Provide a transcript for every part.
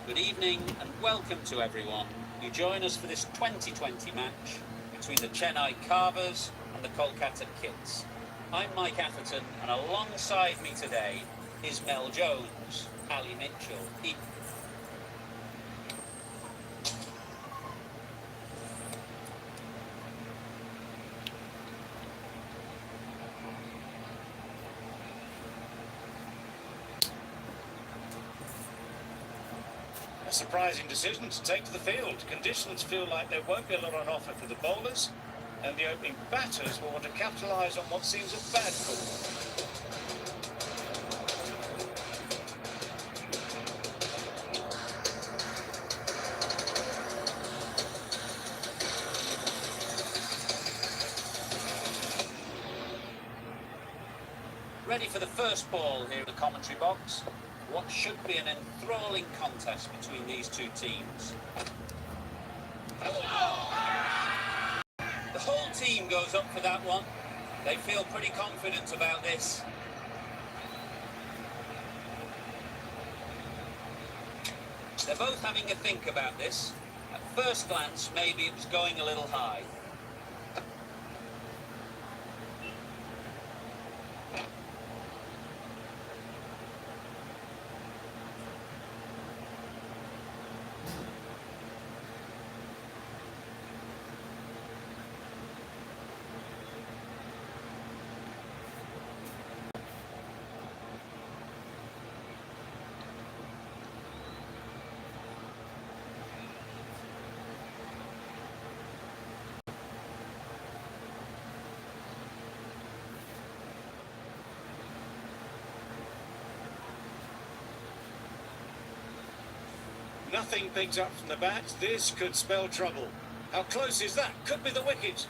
Good evening and welcome to everyone who join us for this 2020 match between the Chennai Carvers and the Kolkata Kits. I'm Mike Atherton, and alongside me today is Mel Jones, Ali Mitchell. A surprising decision to take to the field. Conditions feel like there won't be a lot on offer for the bowlers, and the opening batters will want to capitalise on what seems a bad call. Ready for the first ball here in the commentary box. What should be an enthralling contest between these two teams. The whole team goes up for that one. They feel pretty confident about this. They're both having a think about this. At first glance, maybe it was going a little high. Nothing picked up from the bat. This could spell trouble. How close is that? Could be the wicket.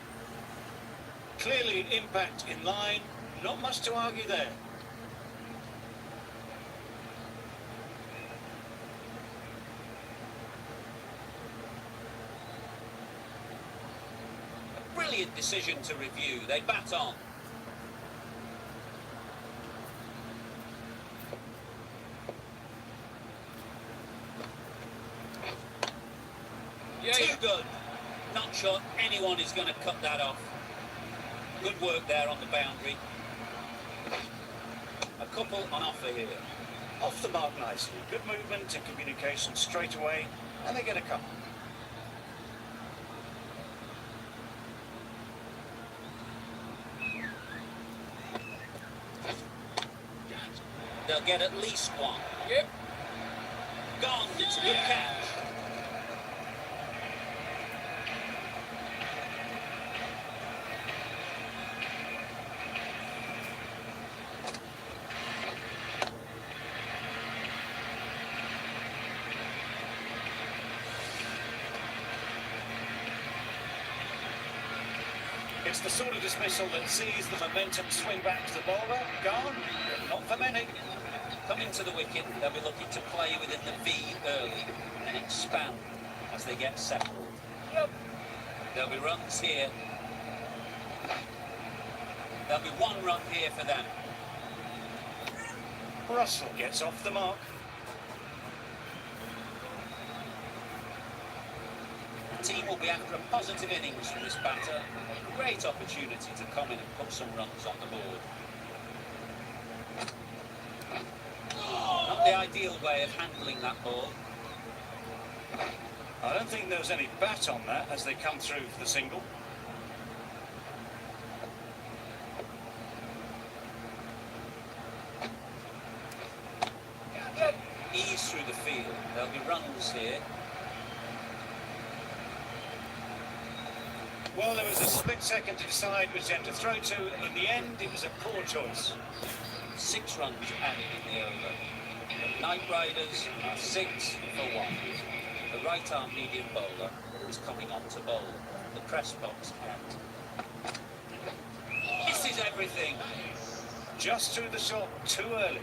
Clearly impact in line. Not much to argue there. A brilliant decision to review. They bat on. Too good. Not sure anyone is going to cut that off. Good work there on the boundary. A couple on offer here. Off the mark nicely. Good movement and communication straight away, and they get a couple. They'll get at least one. Yep. Gone. It's a good catch. It's the sort of dismissal that sees the momentum swing back to the bowler. Gone, but not for many. Coming to the wicket, they'll be looking to play within the V early and expand as they get settled. Yep. There'll be runs here. There'll be one run here for them. Russell gets off the mark. The team will be after a positive innings from this batter. A great opportunity to come in and put some runs on the board. Not the ideal way of handling that ball. I don't think there was any bat on that as they come through for the single. Ease through the field. There'll be runs here. Well, there was a split second to decide which end to throw to. In the end, it was a poor choice. 6 runs added in the over. The Knight Riders are 6 for 1. The right-arm medium bowler is coming on to bowl. The press box end. This is everything. Just threw the shot too early.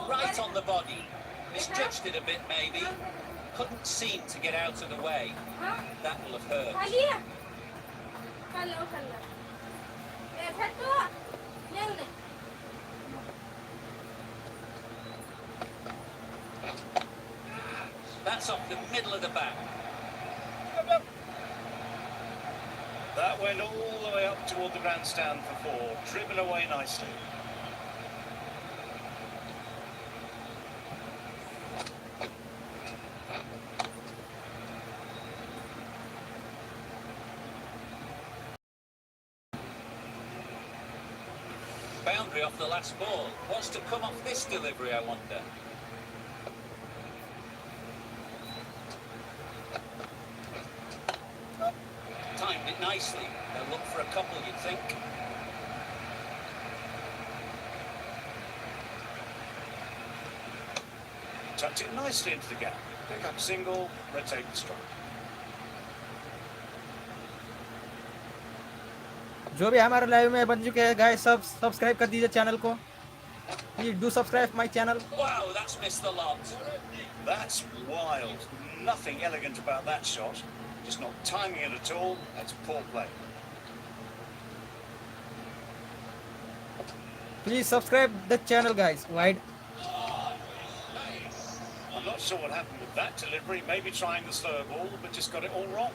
Right on the body. Misjudged it a bit, maybe. Couldn't seem to get out of the way. That will have hurt. That's off the middle of the bat. That went all the way up toward the grandstand for four, driven away nicely. Boundary off the last ball. What's to come off this delivery, I wonder? Timed it nicely. They'll look for a couple, you'd think. Tucked it nicely into the gap. Pick up single, rotate the strike. जो भी हमारे live में बन चुके हैं guys, सब subscribe कर दीजिए चैनल को. Please do subscribe my channel. Wow, that's missed the lot. That's wild. Nothing elegant about that shot. Just not timing it at all. That's poor play. Please subscribe the channel guys. Wide. I'm not sure what happened with that delivery. Maybe trying the slower ball, but just got it all wrong.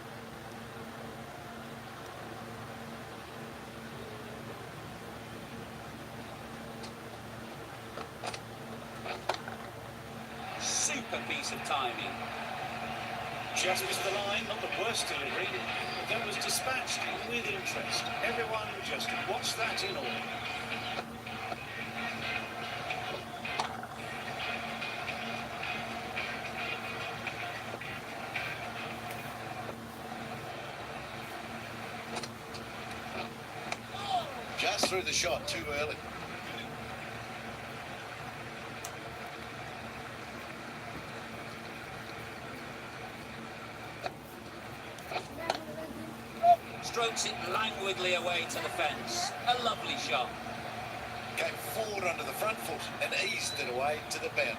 Super piece of timing. Just missed the line, not the worst delivery, but that was dispatched with interest. Everyone just watched that in awe. Just threw the shot too early. Strokes it languidly away to the fence. A lovely shot. Came forward onto the front foot and eased it away to the boundary.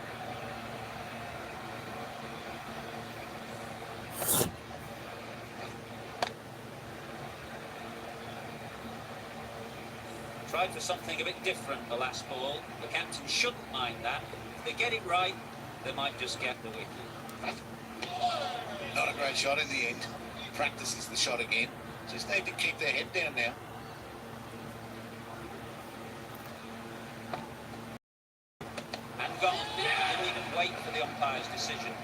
Tried for something a bit different the last ball. The captain shouldn't mind that. If they get it right, they might just get the wicket. Not a great shot in the end. Practices the shot again. Just need to keep their head down now. And gone. Didn't even wait for the umpire's decision.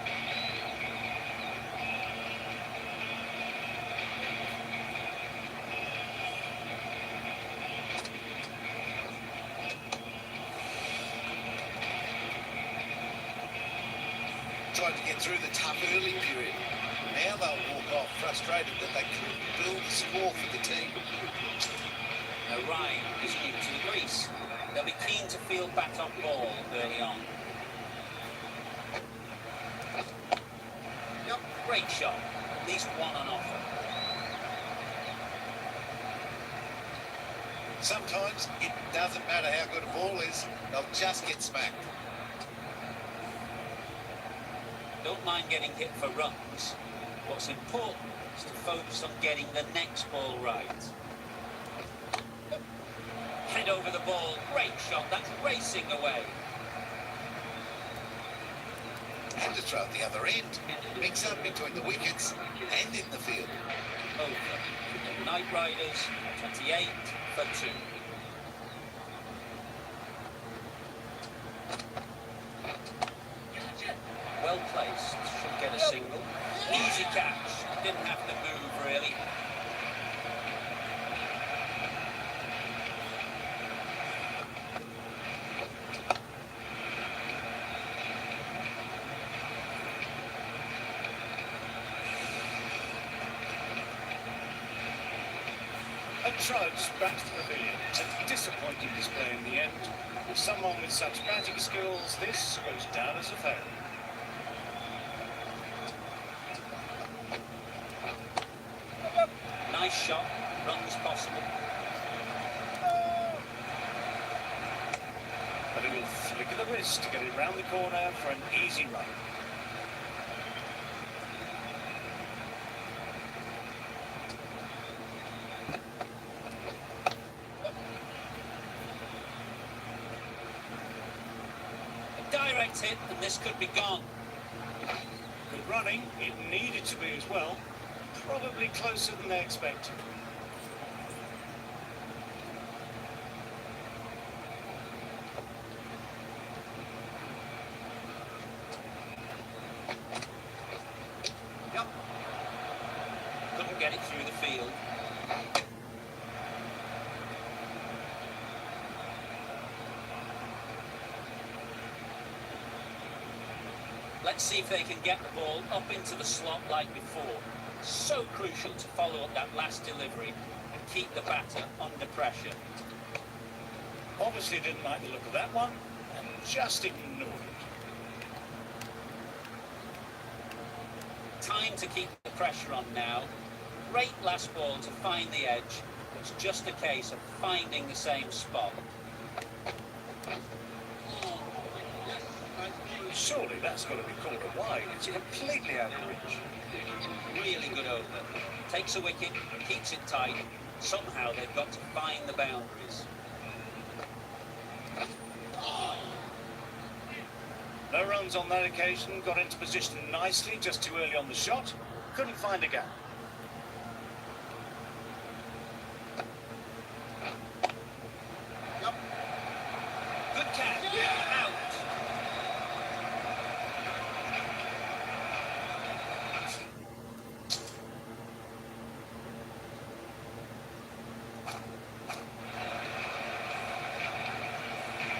Tried to get through the tough early period. Now they'll walk off frustrated that they couldn't build a score for the team. No, Ryan is new to the crease. They'll be keen to field bat on ball early on. Yep, great shot. At least one on offer. Sometimes it doesn't matter how good a ball is, they'll just get smacked. Don't mind getting hit for runs. What's important is to focus on getting the next ball right. Head over the ball. Great shot. That's racing away. And to throw at the other end. Mix up between the wickets and in the field. Over. The Knight Riders, 28 for 2. Well placed. Should get a single. Easy catch. Didn't have to move, really. A trudge back to the pavilion. A disappointing display in the end. With someone with such batting skills, this goes down as a failure. Nice shot. Runs possible. A little flick of the wrist to get it round the corner for an easy run. A direct hit, and this could be gone. Good running. It needed to be as well. Probably closer than they expected. Yep. Couldn't get it through the field. Let's see if they can get the ball up into the slot like before. So crucial to follow up that last delivery and keep the batter under pressure. Obviously didn't like the look of that one and just ignored it. Time to keep the pressure on now. Great last ball to find the edge. It's just a case of finding the same spot. Surely that's got to be called a wide. It's completely out of reach. Really good over. Takes a wicket, keeps it tight. Somehow they've got to find the boundaries. No runs on that occasion. Got into position nicely, just too early on the shot. Couldn't find a gap. Good catch. Out.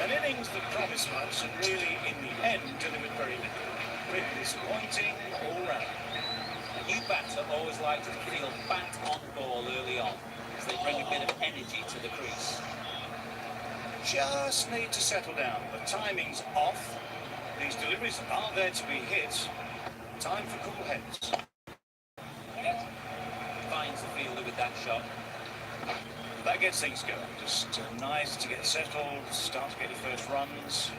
An innings that promised much and really, in the end, delivered very little. Pretty disappointing all round. A new batter always likes to feel bat on ball early on, as they bring a bit of energy to the crease. Just need to settle down. The timing's off. These deliveries are there to be hit. Time for cool heads. Finds the fielder with that shot. That gets things going. Just nice to get settled, start to get your first runs.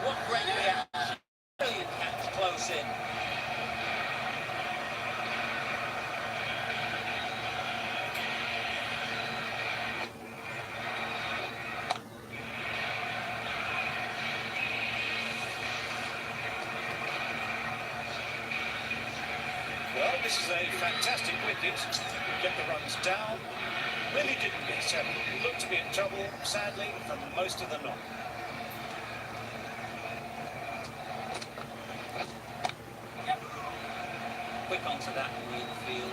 What great reaction. Brilliant catch close in. Well, this is a fantastic wicket. Get the runs down. Really didn't get settled. Looked to be in trouble, sadly, for most of the knock. Quick onto that in the infield.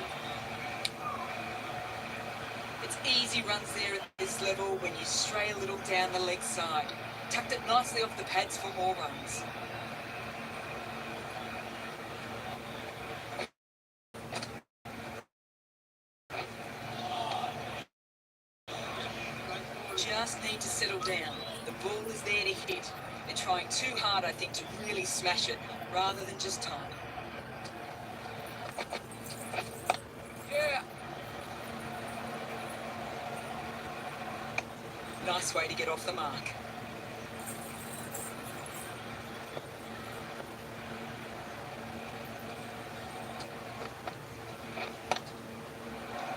It's easy runs there at this level when you stray a little down the leg side. Tucked it nicely off the pads for more runs. Just need to settle down. The ball is there to hit. They're trying too hard, I think, to really smash it, rather than just time. Yeah. Nice way to get off the mark.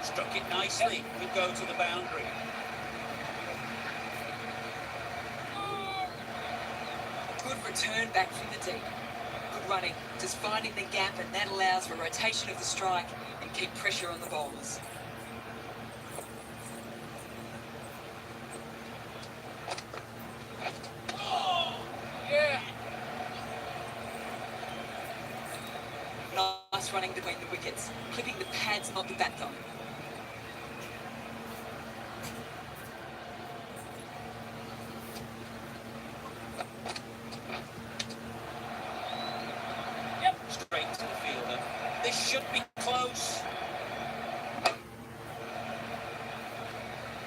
Struck it nicely. Could go to the boundary. Good return back from the deep. Good running, just finding the gap, and that allows for rotation of the strike and keep pressure on the bowlers. Nice running between the wickets, clipping the pads, not the bat though. Straight to the fielder. This should be close.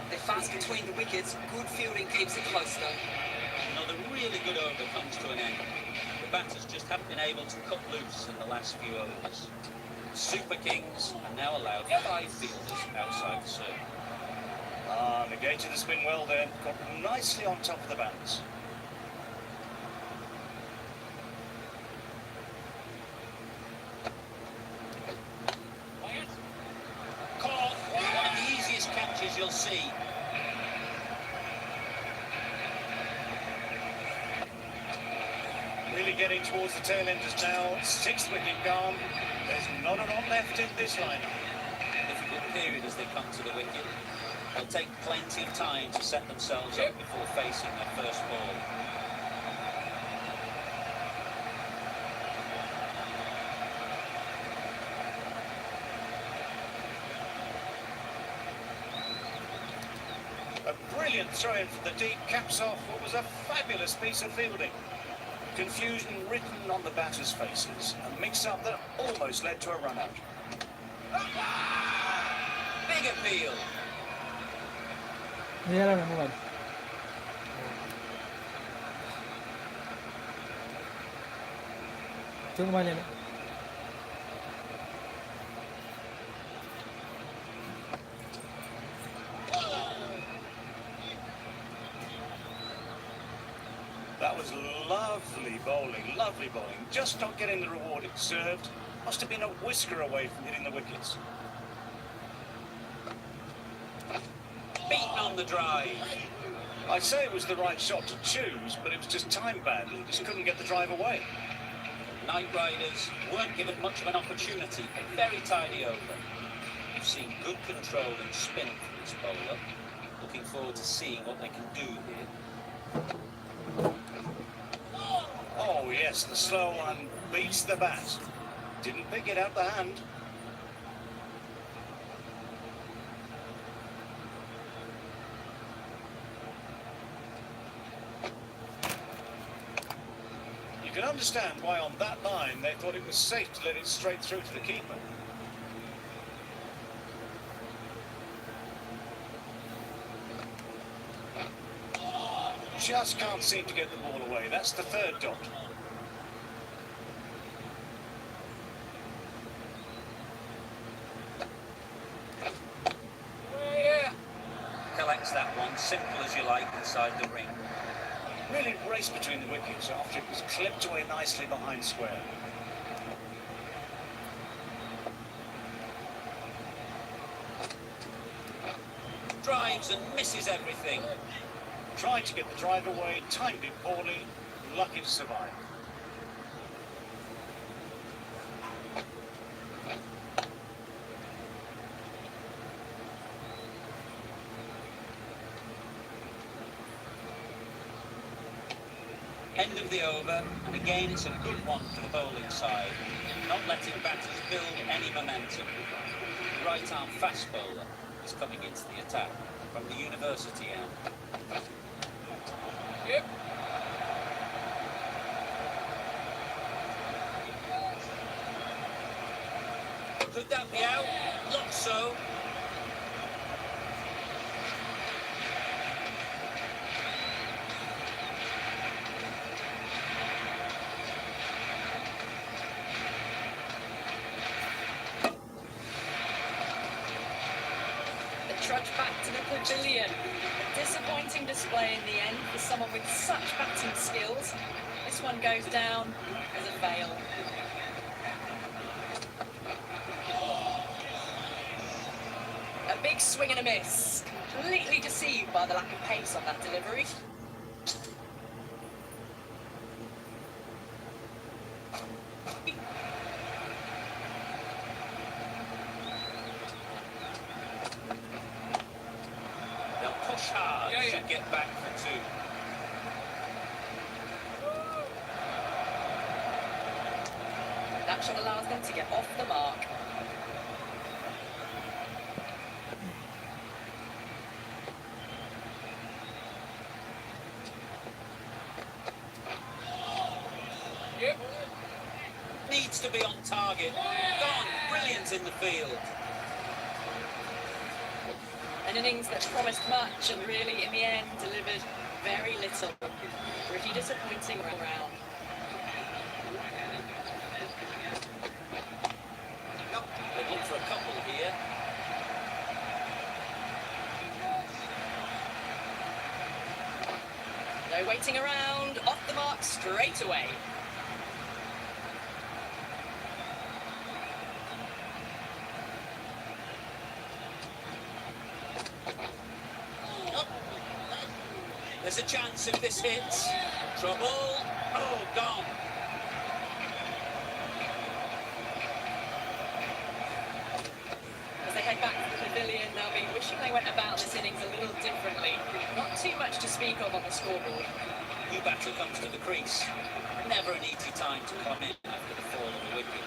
They're fast between the wickets. Good fielding keeps it close though. Another another really good over comes to an end. The batters just haven't been able to cut loose in the last few overs. Super Kings are now allowed 5 fielders outside the circle. Negated the spin well there. Got nicely on top of the bats. Caught. One of the easiest catches you'll see. Really getting towards the tail enders now. 6th wicket gone. There's not a lot left in this lineup. Difficult period as they come to the wicket. They'll take plenty of time to set themselves up before facing their first ball. A brilliant throw-in from the deep caps off what was a fabulous piece of fielding. Confusion written on the batters' faces. A mix-up that almost led to a run-out. Big appeal. Ini lah memang. Cuma banyak ni. That was lovely bowling, just not getting the reward it deserved. Must have been a whisker away from hitting the wickets. Beaten on the drive. I'd say it was the right shot to choose, but it was just timed badly. Just couldn't get the drive away. Night Riders weren't given much of an opportunity. A very tidy over. You've seen good control and spin from this bowler. Looking forward to seeing what they can do here. Oh yes, the slow one beats the bat. Didn't pick it out the hand. You can understand why on that line they thought it was safe to let it straight through to the keeper. Just can't seem to get the ball away. That's the 3rd dot. Collects that one, simple as you like, inside the ring. Really raced between the wickets after it was clipped away nicely behind square. Drives and misses everything. Tried to get the drive away, timed it poorly, lucky to survive. End of the over, and again it's a good one for the bowling side, not letting batters build any momentum. The right arm fast bowler is coming into the attack from the university end. Yep. Could that be out? Looks so. Trudge back to the pavilion. A disappointing display in the end for someone with such batting skills. This one goes down as a fail. A big swing and a miss. Completely deceived by the lack of pace on that delivery. Hard to get back for 2. That shot allows them to get off the mark. Yep. Needs to be on target. Gone. Brilliant in the field. An innings that promised much and really, in the end, delivered very little. Pretty disappointing round. They look for a couple here. No waiting around, off the mark straight away. There's a chance if this hits. Trouble. Oh, gone. As they head back to the pavilion, they'll be wishing they went about this innings a little differently. Not too much to speak of on the scoreboard. New batter comes to the crease. Never an easy time to come in after the fall of the wicket.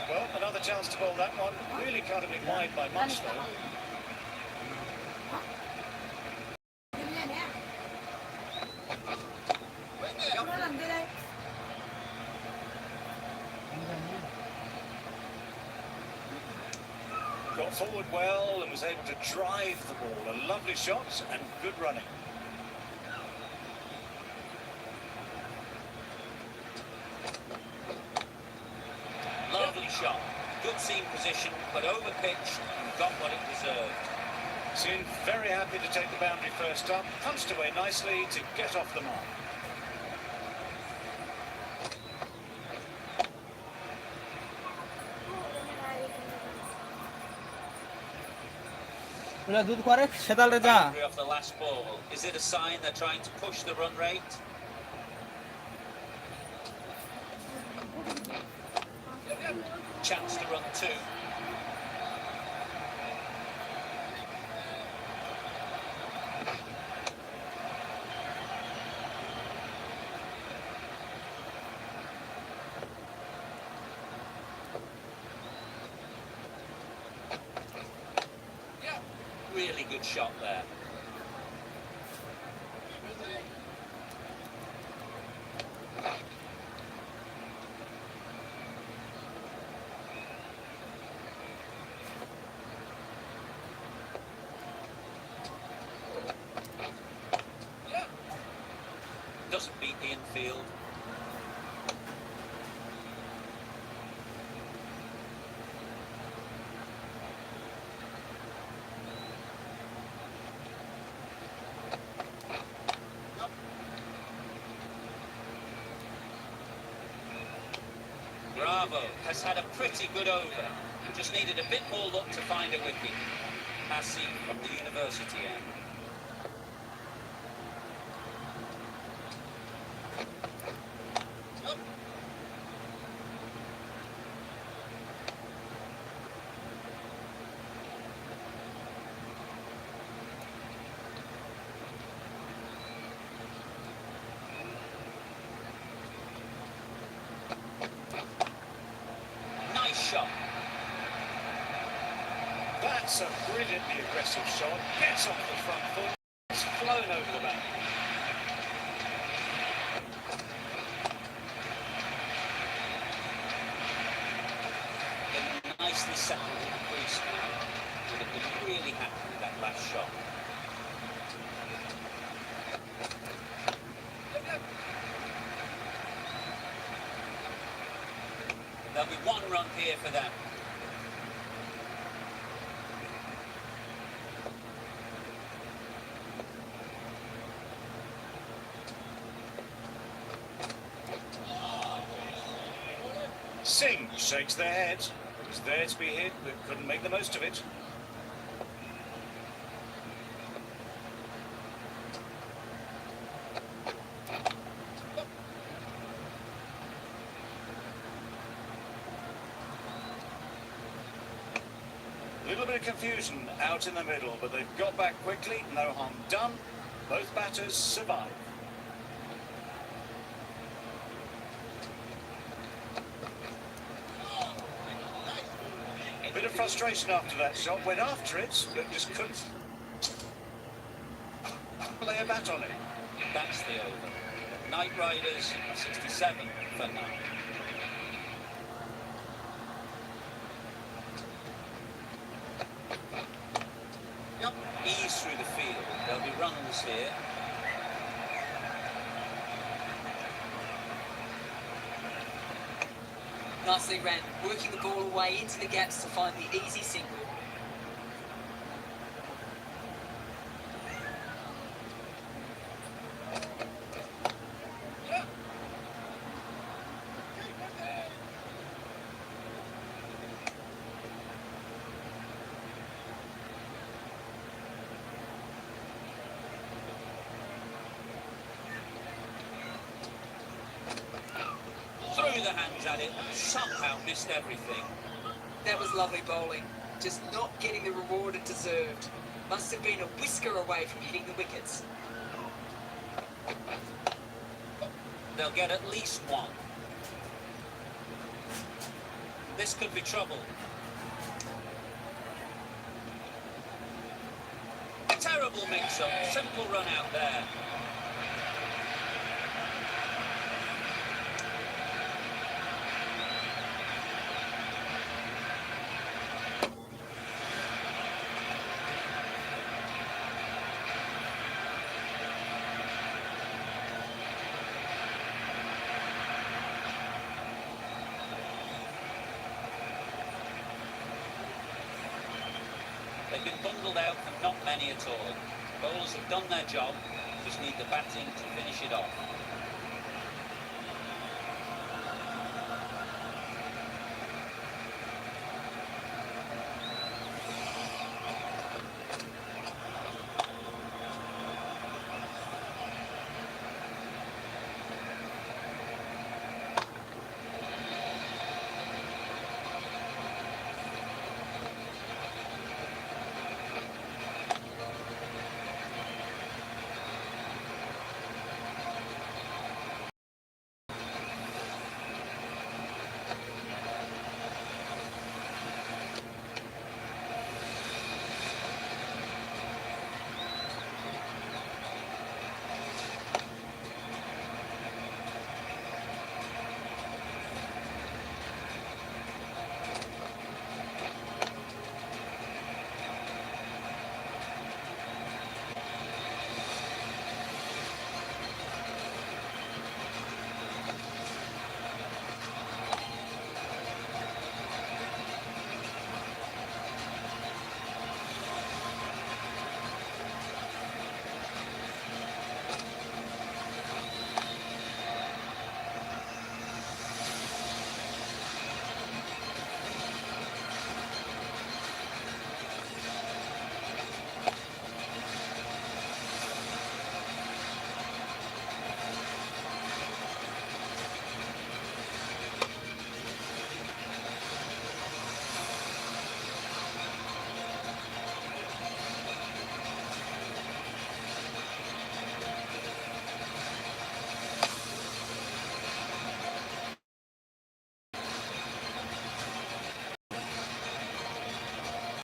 Well, another chance to bowl that one. Really can't have been wide by much, though. Got forward well and was able to drive the ball. A lovely shot and good running. Lovely shot. Good seam position, but over-pitched and got what it deserved. Seemed very happy to take the boundary first up. Punched away nicely to get off the mark. দুধ করে সেদাল রে যা Boundary off the last ball. Is it a sign they're trying to push the run rate? Chance to run two. Really good shot there. Doesn't beat the infield. Bravo has had a pretty good over. Just needed a bit more luck to find a wicket. As seen from the university end. Nice shot. That's a brilliantly aggressive shot. Gets off the front foot. It's flown over the back. They're nicely settled in the crease now. Would have been really happy with that last shot. There'll be one run here for them. Singh shakes their head. It was there to be hit, but couldn't make the most of it. A little bit of confusion out in the middle, but they've got back quickly. No harm done. Both batters survive. A bit of frustration after that shot. Went after it, but just couldn't lay a bat on it. That's the over. Knight Riders 67 for 9. Nicely ran, working the ball away into the gaps to find the easy single. Threw the hands at it, somehow missed everything. That was lovely bowling, just not getting the reward it deserved. Must have been a whisker away from hitting the wickets. They'll get at least one. This could be trouble. Terrible mix-up, simple run out there. They've been bundled out for not many at all. Bowlers have done their job, just need the batting to finish it off.